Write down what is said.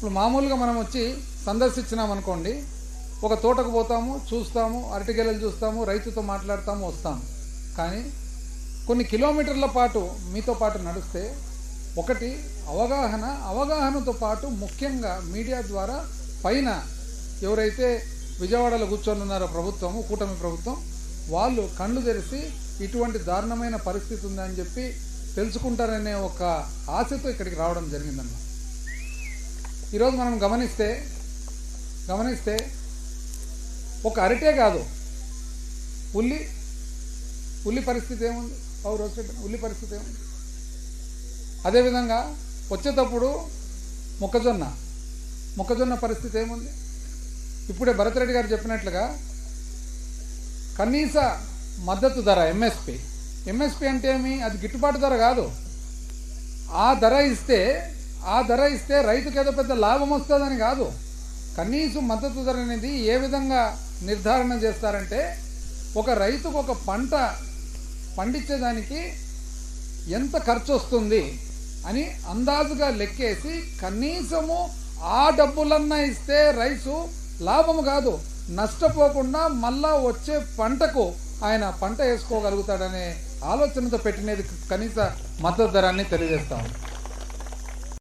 ఇప్పుడు మామూలుగా మనం వచ్చి సందర్శించినాం అనుకోండి, ఒక తోటకు పోతాము, చూస్తాము, అరటిగెలలు చూస్తాము, రైతుతో మాట్లాడతాము, వస్తాము. కానీ కొన్ని కిలోమీటర్ల పాటు మీతో పాటు నడిస్తే ఒకటి అవగాహనతో పాటు ముఖ్యంగా మీడియా ద్వారా పైన ఎవరైతే విజయవాడలో కూర్చొని ఉన్నారో ప్రభుత్వము, కూటమి ప్రభుత్వం, వాళ్ళు కళ్ళు తెరిచి ఇటువంటి దారుణమైన పరిస్థితి ఉందని చెప్పి తెలుసుకుంటారనే ఒక ఆశతో ఇక్కడికి రావడం జరిగిందన్న. ఈరోజు మనం గమనిస్తే ఒక అరిటే కాదు, ఉల్లి పరిస్థితి ఏముంది, ఉల్లి పరిస్థితి ఏముంది. అదేవిధంగా వచ్చేటప్పుడు మొక్కజొన్న పరిస్థితి ఏముంది. ఇప్పుడే భరత్ రెడ్డి గారు చెప్పినట్లుగా కనీస మద్దతు ధర ఎంఎస్పి అంటే ఏమి, అది గిట్టుబాటు ధర కాదు. ఆ ధర ఇస్తే రైతుకి ఏదో పెద్ద లాభం వస్తుందని కాదు. కనీసం మద్దతు ధర అనేది ఏ విధంగా నిర్ధారణ చేస్తారంటే, ఒక రైతుకు ఒక పంట పండించేదానికి ఎంత ఖర్చు వస్తుంది అని అందాజుగా లెక్కేసి కనీసము ఆ డబ్బులన్నా ఇస్తే రైతు లాభము కాదు, నష్టపోకుండా మళ్ళా వచ్చే పంటకు ఆయన పంట వేసుకోగలుగుతాడనే ఆలోచనతో పెట్టినది కనీస మద్దతు ధర అని తెలియజేస్తాము.